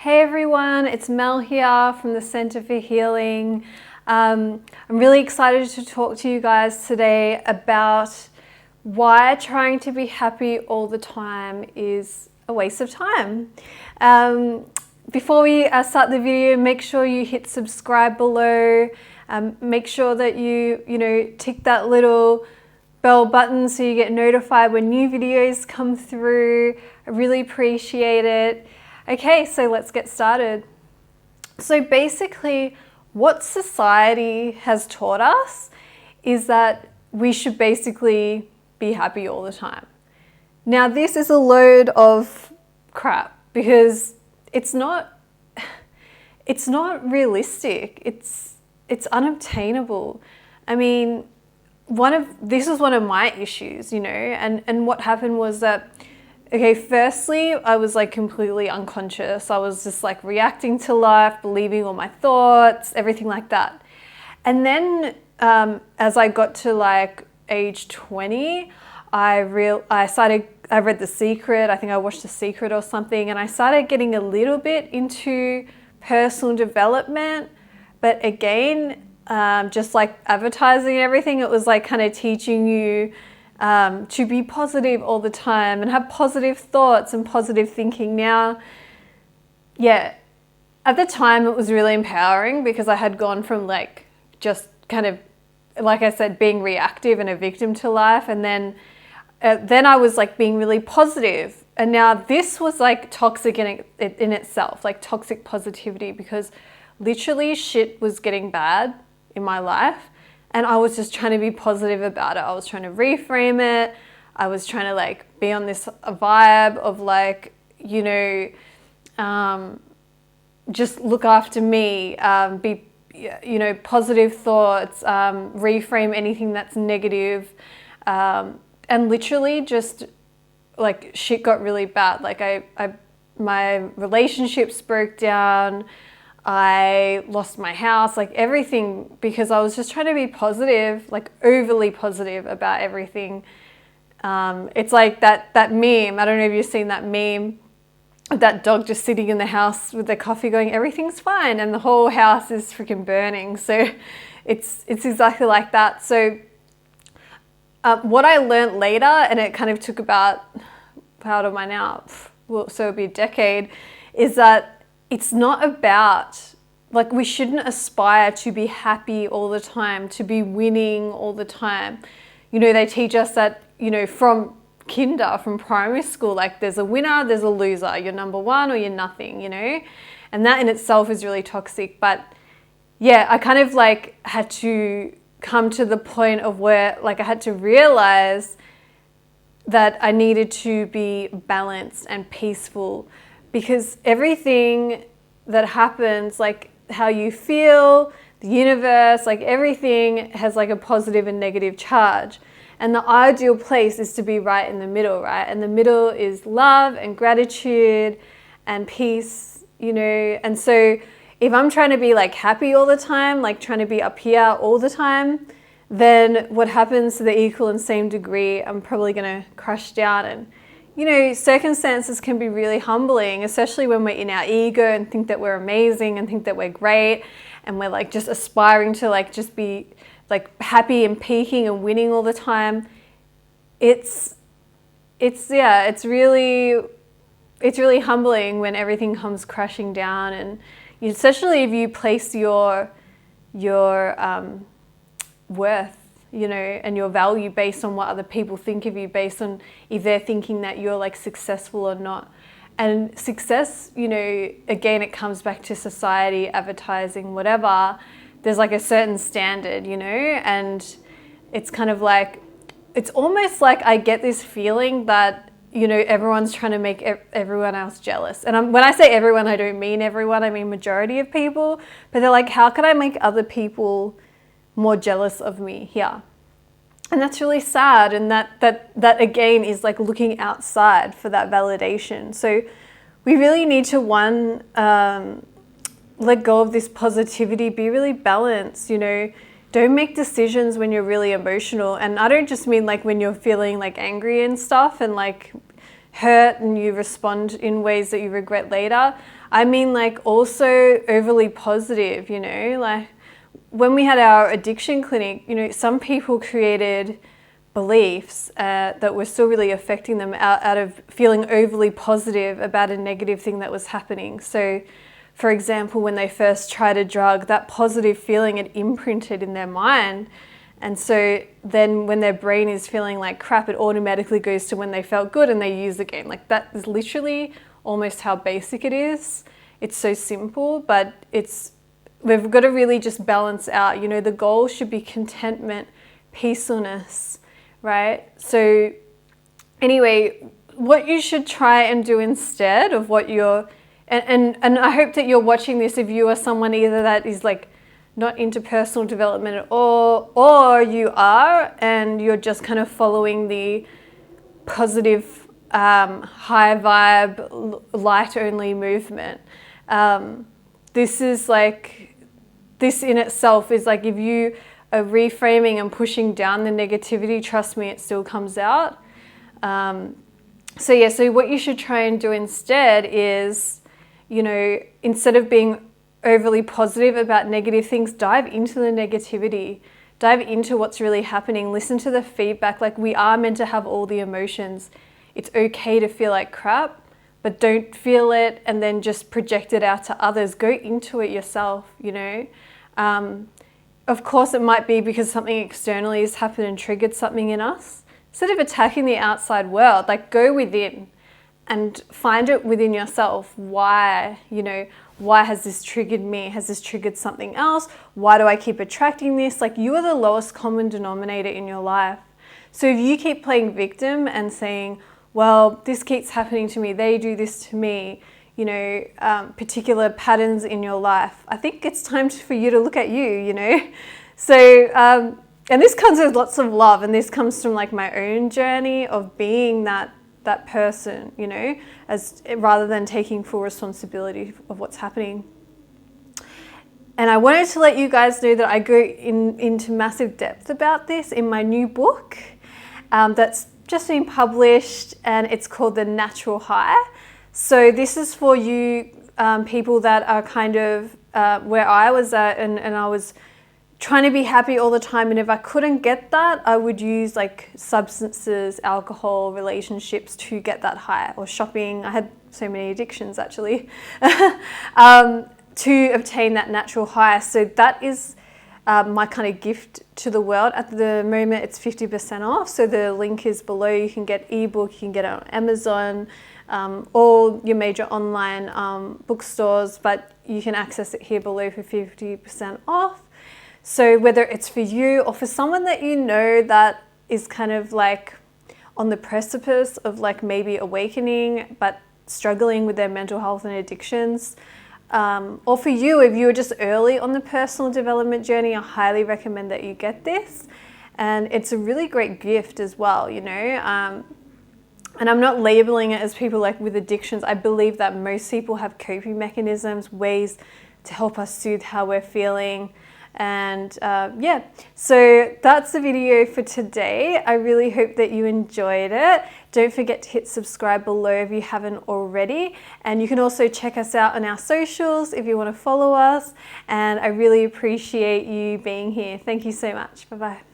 Hey everyone, it's Mel here from the Center for Healing. I'm really excited to talk to you guys today about why trying to be happy all the time is a waste of time. Before we start the video, make sure you hit subscribe below. Make sure that you tick that little bell button so you get notified when new videos come through. I really appreciate it. Okay, so let's get started. So basically, what society has taught us is that we should basically be happy all the time. Now, this is a load of crap because it's not realistic. It's unobtainable. I mean, this is one of my issues, and what happened was that, okay, firstly, I was like completely unconscious. I was just like reacting to life, believing all my thoughts, everything like that. And then as I got to like age 20, I read The Secret. I think I watched The Secret or something, and I started getting a little bit into personal development. But again, just like advertising and everything, it was like kind of teaching you to be positive all the time and have positive thoughts and positive thinking. Now, yeah, at the time it was really empowering because I had gone from like just kind of, like I said, being reactive and a victim to life, and then I was like being really positive. And now this was like toxic in itself, like toxic positivity, because literally shit was getting bad in my life. And I was just trying to be positive about it. I was trying to reframe it. I was trying to like be on this vibe of like, just look after me, be, positive thoughts, reframe anything that's negative. And literally just like shit got really bad. Like my relationships broke down. I lost my house, like everything, because I was just trying to be positive, like overly positive about everything. It's like that meme. I don't know if you've seen that meme of that dog just sitting in the house with their coffee going, everything's fine, and the whole house is freaking burning. So it's exactly like that. So what I learned later, and it kind of took about, how old am I now? Well, so it'll be a decade, is that it's not about, like, we shouldn't aspire to be happy all the time, to be winning all the time. They teach us that, from from primary school, like there's a winner, there's a loser, you're number one or you're nothing, and that in itself is really toxic. But yeah, I kind of like had to come to the point of where like I had to realize that I needed to be balanced and peaceful, because everything that happens, like how you feel, the universe, like everything has like a positive and negative charge. And the ideal place is to be right in the middle, right? And the middle is love and gratitude and peace, And so if I'm trying to be like happy all the time, like trying to be up here all the time, then what happens to the equal and same degree, I'm probably going to crash down. And circumstances can be really humbling, especially when we're in our ego and think that we're amazing and think that we're great, and we're like just aspiring to like just be like happy and peaking and winning all the time. It's really humbling when everything comes crashing down, and especially if you place your worth, and your value based on what other people think of you, based on if they're thinking that you're like successful or not. And success, again, it comes back to society, advertising, whatever. There's like a certain standard, and it's kind of like, it's almost like I get this feeling that, everyone's trying to make everyone else jealous. And when I say everyone, I don't mean everyone, I mean majority of people. But they're like, how can I make other people more jealous of me here? And that's really sad. And that again is like looking outside for that validation. So we really need to let go of this positivity, be really balanced, don't make decisions when you're really emotional. And I don't just mean like when you're feeling like angry and stuff and like hurt and you respond in ways that you regret later. I mean, like, also overly positive, you know, like when we had our addiction clinic, you know, some people created beliefs that were still really affecting them out of feeling overly positive about a negative thing that was happening. So, for example, when they first tried a drug, that positive feeling had imprinted in their mind. And so then when their brain is feeling like crap, it automatically goes to when they felt good and they use again. Like, that is literally almost how basic it is. It's so simple, but we've got to really just balance out. You know, the goal should be contentment, peacefulness, right? So anyway, what you should try and do instead of what you're, and I hope that you're watching this if you are someone either that is like not into personal development at all, or you are and you're just kind of following the positive, high vibe, light only movement. This in itself is like, if you are reframing and pushing down the negativity, trust me, it still comes out. So what you should try and do instead is, you know, instead of being overly positive about negative things, dive into the negativity, dive into what's really happening, listen to the feedback. Like, we are meant to have all the emotions. It's okay to feel like crap, but don't feel it and then just project it out to others. Go into it yourself, you know. Of course, it might be because something externally has happened and triggered something in us. Instead of attacking the outside world, like, go within and find it within yourself. Why, you know, why has this triggered me? Has this triggered something else? Why do I keep attracting this? Like, you are the lowest common denominator in your life. So if you keep playing victim and saying, well, this keeps happening to me, they do this to me, you know, particular patterns in your life, I think it's time for you to look at you, you know. So, and this comes with lots of love, and this comes from like my own journey of being that person, you know, rather than taking full responsibility of what's happening. And I wanted to let you guys know that I go into massive depth about this in my new book that's just been published, and it's called The Natural High. So this is for you people that are kind of where I was at, and I was trying to be happy all the time, and if I couldn't get that, I would use like substances, alcohol, relationships to get that high, or shopping. I had so many addictions actually to obtain that natural high. So that is my kind of gift to the world. At the moment, it's 50% off. So the link is below. You can get ebook, you can get it on Amazon, all your major online bookstores, but you can access it here below for 50% off. So whether it's for you or for someone that you know that is kind of like on the precipice of like maybe awakening, but struggling with their mental health and addictions, or for you, if you're just early on the personal development journey, I highly recommend that you get this. And it's a really great gift as well, you know. And I'm not labeling it as people like with addictions. I believe that most people have coping mechanisms, ways to help us soothe how we're feeling. And yeah, so that's the video for today. I really hope that you enjoyed it. Don't forget to hit subscribe below if you haven't already. And you can also check us out on our socials if you want to follow us. And I really appreciate you being here. Thank you so much. Bye-bye.